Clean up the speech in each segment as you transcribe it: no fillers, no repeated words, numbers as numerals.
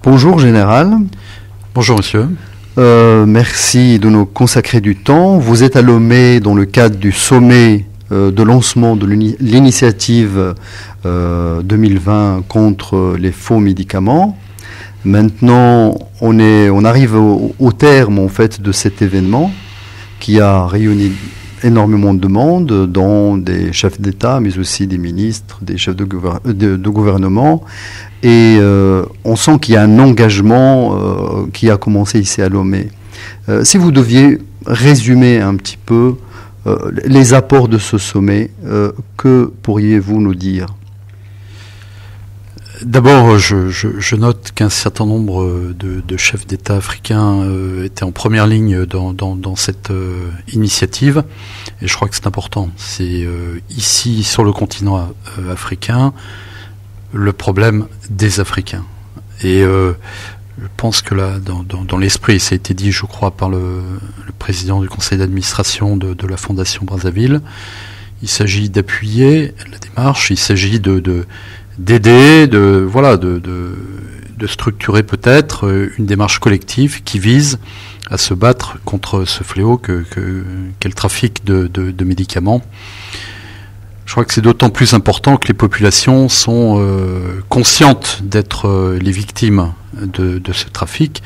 Bonjour Général. Bonjour Monsieur. Merci de nous consacrer du temps. Vous êtes à Lomé dans le cadre du sommet de lancement de l'initiative 2020 contre les faux médicaments. Maintenant, on arrive au terme en fait de cet événement qui a réuni énormément de monde, dont des chefs d'État, mais aussi des ministres, des chefs de gouvernement. Et on sent qu'il y a un engagement qui a commencé ici à Lomé. Si vous deviez résumer un petit peu les apports de ce sommet, que pourriez-vous nous dire ? D'abord, je note qu'un certain nombre de chefs d'État africains étaient en première ligne dans cette initiative, et je crois que c'est important. C'est ici, sur le continent africain, le problème des Africains. Et je pense que là, dans l'esprit, ça a été dit, je crois, par le président du conseil d'administration de la Fondation Brazzaville, il s'agit d'appuyer la démarche, il s'agit d'aider, de structurer peut-être une démarche collective qui vise à se battre contre ce fléau qu'est le trafic de médicaments. Je crois que c'est d'autant plus important que les populations sont conscientes d'être les victimes de ce trafic,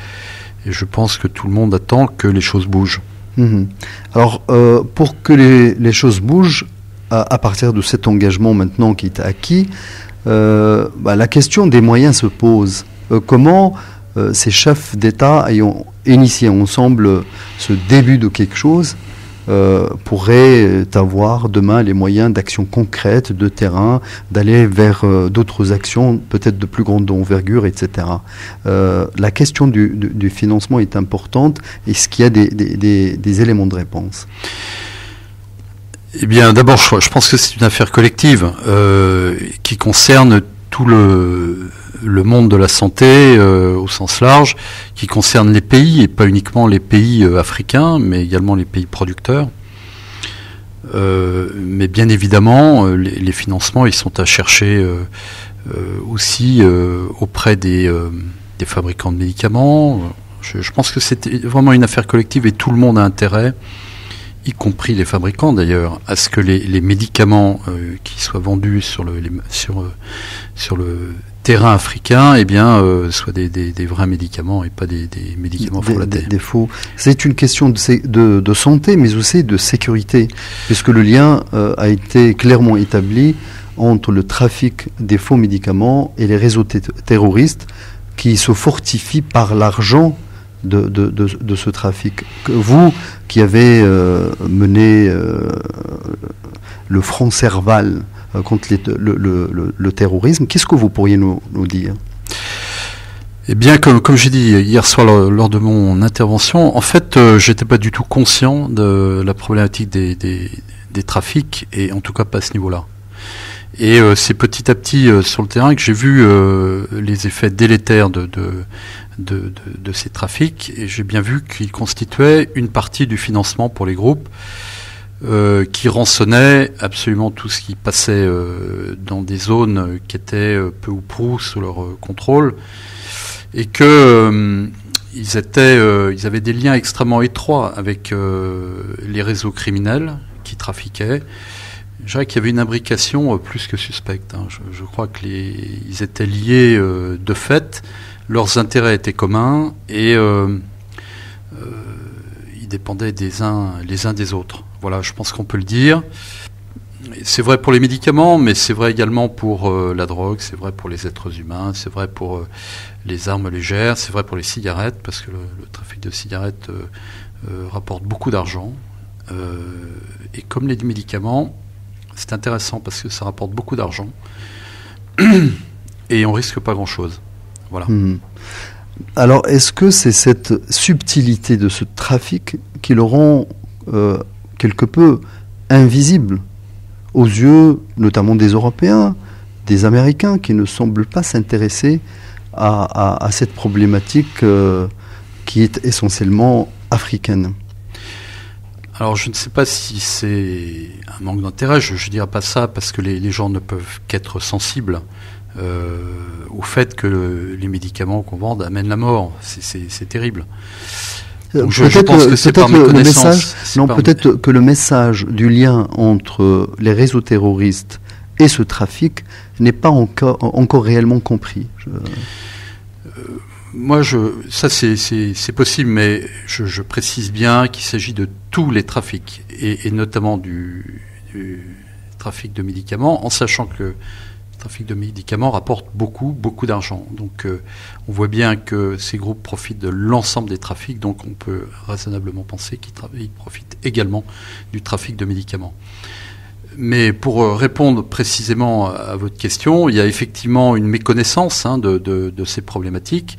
et je pense que tout le monde attend que les choses bougent. Alors, pour que les choses bougent, à partir de cet engagement maintenant qui est acquis, la question des moyens se pose. Comment ces chefs d'État ayant initié ensemble ce début de quelque chose pourraient avoir demain les moyens d'action concrète, de terrain, d'aller vers d'autres actions peut-être de plus grande envergure, etc. La question du financement est importante. Est-ce qu'il y a des éléments de réponse ? Eh bien, d'abord, je pense que c'est une affaire collective qui concerne tout le monde de la santé au sens large, qui concerne les pays, et pas uniquement les pays africains, mais également les pays producteurs. Mais bien évidemment, les financements, ils sont à chercher aussi auprès des fabricants de médicaments. Je pense que c'est vraiment une affaire collective et tout le monde a intérêt, y compris les fabricants d'ailleurs, à ce que les médicaments qui soient vendus sur le terrain africain, soient des vrais médicaments et pas des médicaments frelatés. Des faux. C'est une question de santé, mais aussi de sécurité, puisque le lien a été clairement établi entre le trafic des faux médicaments et les réseaux terroristes qui se fortifient par l'argent de ce trafic. Vous qui avez mené le front Serval contre le terrorisme, qu'est-ce que vous pourriez nous dire ? Eh bien, comme j'ai dit hier soir lors de mon intervention, en fait, j'étais pas du tout conscient de la problématique des trafics, et en tout cas pas à ce niveau-là. Et c'est petit à petit sur le terrain que j'ai vu les effets délétères de ces trafics, et j'ai bien vu qu'ils constituaient une partie du financement pour les groupes qui rançonnaient absolument tout ce qui passait dans des zones qui étaient peu ou prou sous leur contrôle, et que ils avaient des liens extrêmement étroits avec les réseaux criminels qui trafiquaient. Je dirais qu'il y avait une imbrication plus que suspecte. Je crois qu'ils étaient liés de fait, leurs intérêts étaient communs, et ils dépendaient les uns des autres. Voilà, je pense qu'on peut le dire. C'est vrai pour les médicaments, mais c'est vrai également pour la drogue, c'est vrai pour les êtres humains, c'est vrai pour les armes légères, c'est vrai pour les cigarettes, parce que le trafic de cigarettes rapporte beaucoup d'argent. Et comme les médicaments, c'est intéressant parce que ça rapporte beaucoup d'argent et on risque pas grand-chose. Voilà. Alors, est-ce que c'est cette subtilité de ce trafic qui le rend quelque peu invisible aux yeux, notamment des Européens, des Américains, qui ne semblent pas s'intéresser à cette problématique qui est essentiellement africaine? Alors je ne sais pas si c'est un manque d'intérêt, je ne dirais pas ça parce que les gens ne peuvent qu'être sensibles au fait que les médicaments qu'on vende amènent la mort. C'est terrible. Donc je pense que c'est par méconnaissance. Peut-être que le message du lien entre les réseaux terroristes et ce trafic n'est pas encore réellement compris. Moi, ça c'est possible, mais je précise bien qu'il s'agit de tous les trafics, et notamment du trafic de médicaments, en sachant que le trafic de médicaments rapporte beaucoup d'argent. Donc on voit bien que ces groupes profitent de l'ensemble des trafics, donc on peut raisonnablement penser qu'ils profitent également du trafic de médicaments. Mais pour répondre précisément à votre question, il y a effectivement une méconnaissance de ces problématiques.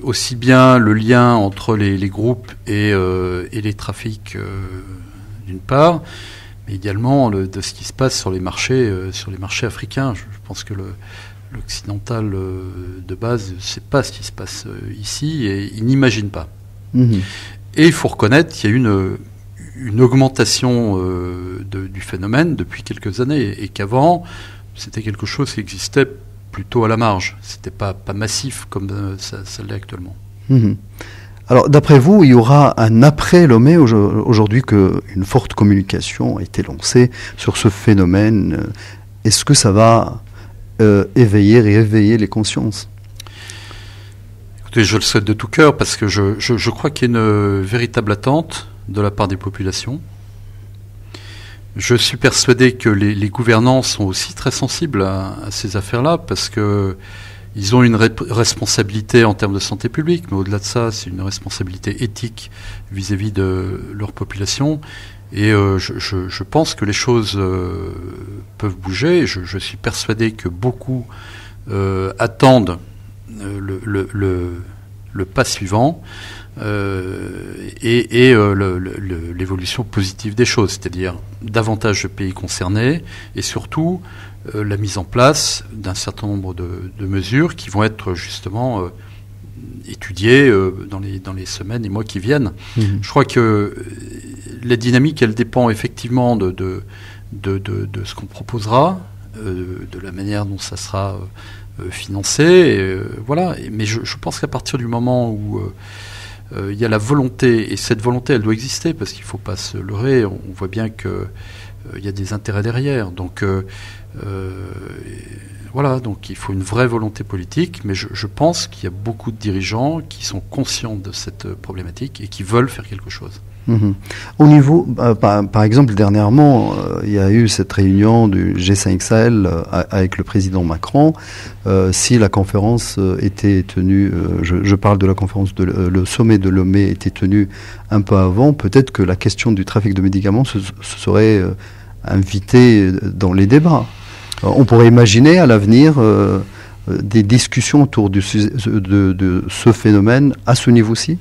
Aussi bien le lien entre les groupes et les trafics d'une part, mais également de ce qui se passe sur les marchés africains. Je pense que l'occidental de base ne sait pas ce qui se passe ici et il n'imagine pas. Et il faut reconnaître qu'il y a une augmentation du phénomène depuis quelques années, et qu'avant, c'était quelque chose qui existait plutôt à la marge. C'était pas massif comme ça l'est actuellement. Alors, d'après vous, il y aura un après Lomé aujourd'hui qu'une forte communication a été lancée sur ce phénomène. Est-ce que ça va réveiller les consciences ? Écoutez, je le souhaite de tout cœur, parce que je crois qu'il y a une véritable attente de la part des populations. Je suis persuadé que les gouvernants sont aussi très sensibles à ces affaires-là, parce que ils ont une responsabilité en termes de santé publique, mais au-delà de ça, c'est une responsabilité éthique vis-à-vis de leur population. Et je pense que les choses peuvent bouger. Je suis persuadé que beaucoup attendent le pas suivant. Et l'évolution positive des choses, c'est-à-dire davantage de pays concernés, et surtout la mise en place d'un certain nombre de mesures qui vont être justement étudiées dans les semaines et mois qui viennent. Je crois que la dynamique, elle dépend effectivement de ce qu'on proposera, de la manière dont ça sera financé, voilà. Mais je pense qu'à partir du moment où il y a la volonté, et cette volonté, elle doit exister, parce qu'il ne faut pas se leurrer, on voit bien qu'il y a des intérêts derrière. Donc voilà, donc il faut une vraie volonté politique, mais je pense qu'il y a beaucoup de dirigeants qui sont conscients de cette problématique et qui veulent faire quelque chose. Au niveau, par exemple, dernièrement, il y a eu cette réunion du G5 Sahel avec le président Macron. Si la conférence était tenue, je parle de la conférence, le sommet de Lomé était tenu un peu avant, peut-être que la question du trafic de médicaments se serait invitée dans les débats. On pourrait imaginer à l'avenir des discussions autour de ce phénomène à ce niveau-ci.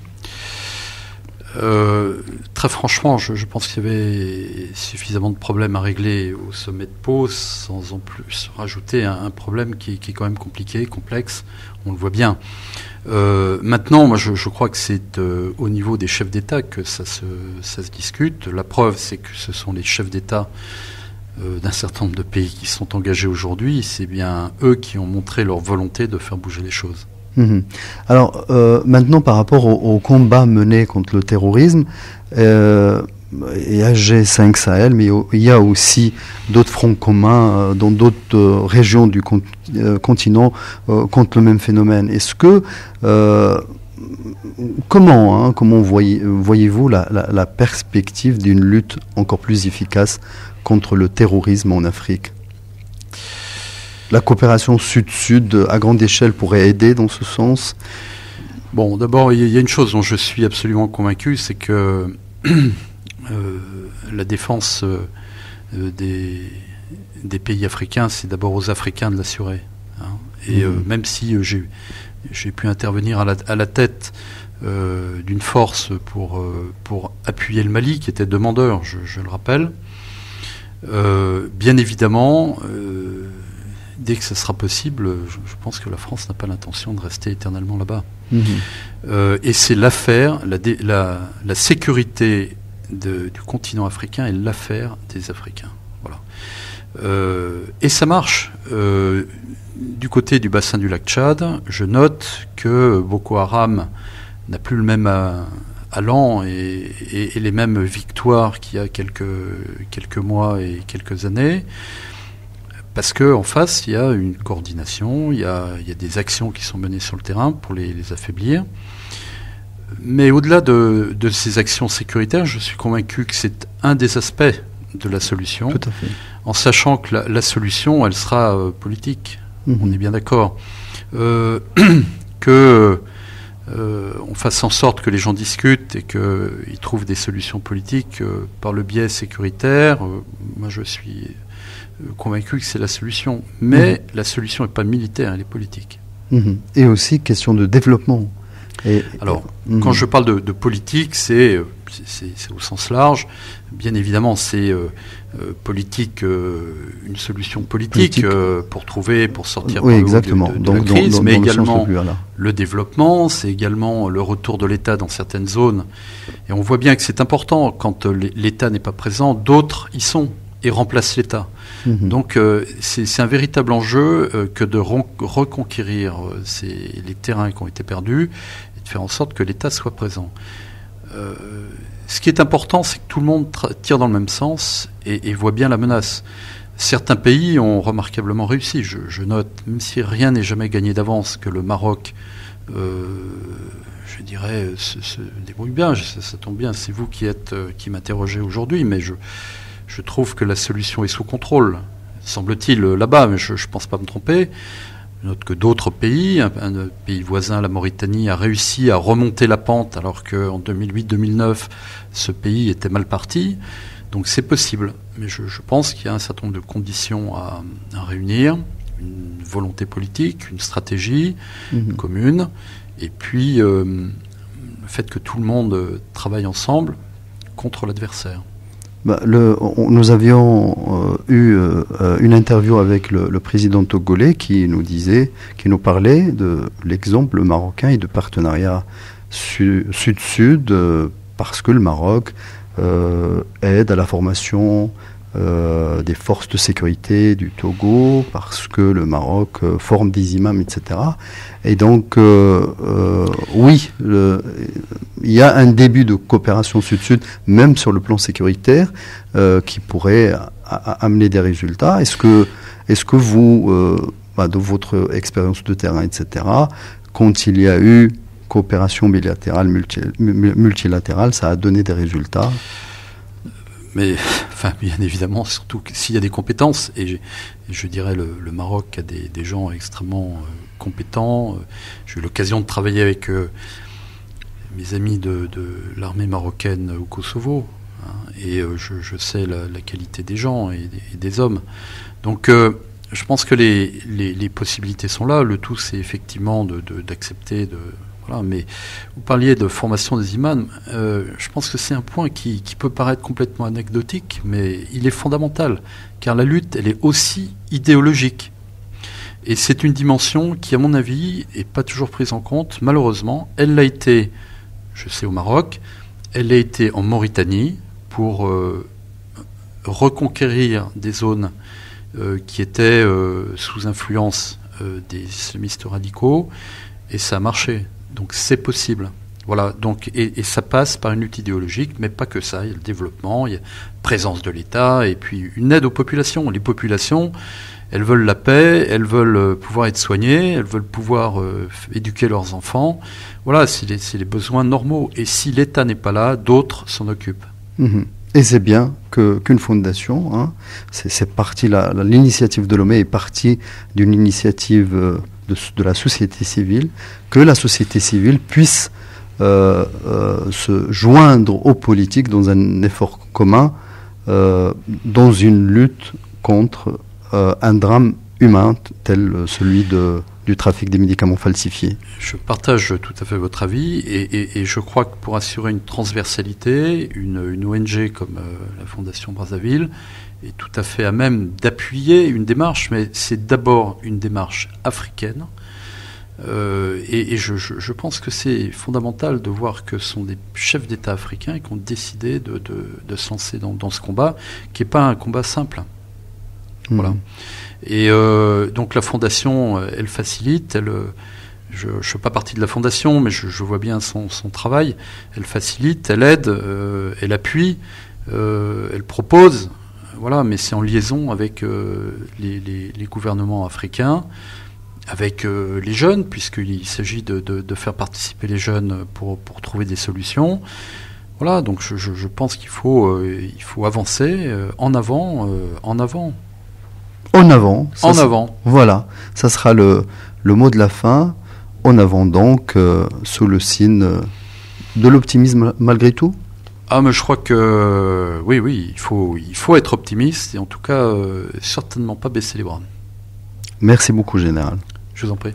Très franchement, je pense qu'il y avait suffisamment de problèmes à régler au sommet de Pau, sans en plus rajouter un problème qui est quand même compliqué, complexe, on le voit bien. Maintenant, moi je crois que c'est au niveau des chefs d'État que ça se discute. La preuve, c'est que ce sont les chefs d'État d'un certain nombre de pays qui sont engagés aujourd'hui. C'est bien eux qui ont montré leur volonté de faire bouger les choses. Alors maintenant, par rapport au combat mené contre le terrorisme, il y a G5 Sahel, mais il y a aussi d'autres fronts communs dans d'autres régions du continent contre le même phénomène. Est-ce que comment voyez-vous la perspective d'une lutte encore plus efficace contre le terrorisme en Afrique ? La coopération sud-sud à grande échelle pourrait aider dans ce sens ? Bon, d'abord, il y a une chose dont je suis absolument convaincu, c'est que la défense des pays africains, c'est d'abord aux Africains de l'assurer. Et même si j'ai pu intervenir à la tête d'une force pour appuyer le Mali, qui était demandeur, je le rappelle, bien évidemment... dès que ce sera possible, je pense que la France n'a pas l'intention de rester éternellement là-bas. Et c'est l'affaire, la sécurité du continent africain est l'affaire des Africains. Voilà. Et ça marche. Du côté du bassin du lac Tchad, je note que Boko Haram n'a plus le même allant et les mêmes victoires qu'il y a quelques mois et quelques années, parce qu'en face, il y a une coordination, il y a des actions qui sont menées sur le terrain pour les affaiblir. Mais au-delà de ces actions sécuritaires, je suis convaincu que c'est un des aspects de la solution, tout à fait. En sachant que la solution, elle sera politique. On est bien d'accord. On fasse en sorte que les gens discutent et qu'ils trouvent des solutions politiques par le biais sécuritaire. Moi, je suis convaincu que c'est la solution. Mais la solution n'est pas militaire, elle est politique. Et aussi question de développement. Alors, quand je parle de politique, c'est au sens large. Bien évidemment, c'est politique, une solution politique. Pour sortir oui, exactement. de la crise, mais également le développement, c'est également le retour de l'État dans certaines zones. Et on voit bien que c'est important, quand l'État n'est pas présent, d'autres y sont et remplacent l'État. Donc c'est un véritable enjeu que de reconquérir les terrains qui ont été perdus, de faire en sorte que l'État soit présent. Ce qui est important, c'est que tout le monde tire dans le même sens et voit bien la menace. Certains pays ont remarquablement réussi. Je note, même si rien n'est jamais gagné d'avance, que le Maroc, je dirais, se débrouille bien. Ça tombe bien, c'est vous qui m'interrogez aujourd'hui, mais je trouve que la solution est sous contrôle, semble-t-il, là-bas, mais je ne pense pas me tromper. Je note que d'autres pays, un pays voisin, la Mauritanie, a réussi à remonter la pente, alors qu'en 2008-2009, ce pays était mal parti. Donc c'est possible. Mais je pense qu'il y a un certain nombre de conditions à réunir, une volonté politique, une stratégie commune, et puis le fait que tout le monde travaille ensemble contre l'adversaire. Nous avions eu une interview avec le président togolais qui nous parlait de l'exemple marocain et de partenariat sud-sud, parce que le Maroc aide à la formation des forces de sécurité du Togo, parce que le Maroc forme des imams, etc. Et donc, oui, il y a un début de coopération sud-sud, même sur le plan sécuritaire, qui pourrait amener des résultats. Est-ce que vous, de votre expérience de terrain, etc., quand il y a eu coopération bilatérale, multilatérale, ça a donné des résultats? Mais, bien évidemment, surtout s'il y a des compétences, et je dirais le Maroc a des gens extrêmement compétents. J'ai eu l'occasion de travailler avec mes amis de l'armée marocaine au Kosovo, et je sais la qualité des gens et des hommes. Donc, je pense que les possibilités sont là. Le tout, c'est effectivement d'accepter Voilà, mais vous parliez de formation des imams. Je pense que c'est un point qui peut paraître complètement anecdotique, mais il est fondamental, car la lutte, elle est aussi idéologique. Et c'est une dimension qui, à mon avis, n'est pas toujours prise en compte. Malheureusement, elle l'a été, je sais, au Maroc, elle l'a été en Mauritanie pour reconquérir des zones qui étaient sous influence des islamistes radicaux, et ça a marché. Donc c'est possible. Voilà, donc, et ça passe par une lutte idéologique, mais pas que ça. Il y a le développement, il y a la présence de l'État, et puis une aide aux populations. Les populations, elles veulent la paix, elles veulent pouvoir être soignées, elles veulent pouvoir éduquer leurs enfants. Voilà, c'est les besoins normaux. Et si l'État n'est pas là, d'autres s'en occupent. Et c'est bien qu'une fondation, c'est parti, l'initiative de Lomé est partie d'une initiative de la société civile, que la société civile puisse se joindre aux politiques dans un effort commun, dans une lutte contre un drame humain tel celui du trafic des médicaments falsifiés. Je partage tout à fait votre avis et je crois que pour assurer une transversalité, une ONG comme la Fondation Brazzaville est tout à fait à même d'appuyer une démarche, mais c'est d'abord une démarche africaine. Et je pense que c'est fondamental de voir que ce sont des chefs d'État africains qui ont décidé de se lancer dans ce combat, qui n'est pas un combat simple. Voilà. Et donc la fondation, elle facilite, je ne fais pas partie de la fondation, mais je vois bien son travail. Elle facilite, elle aide, elle appuie, elle propose, voilà, mais c'est en liaison avec les gouvernements africains, avec les jeunes, puisqu'il s'agit de faire participer les jeunes pour trouver des solutions. Voilà, donc je pense qu'il faut avancer en avant. En avant. En avant. Voilà, ça sera le mot de la fin. En avant donc, sous le signe de l'optimisme malgré tout. Ah, mais je crois que oui, il faut être optimiste et en tout cas certainement pas baisser les bras. Merci beaucoup, Général. Je vous en prie.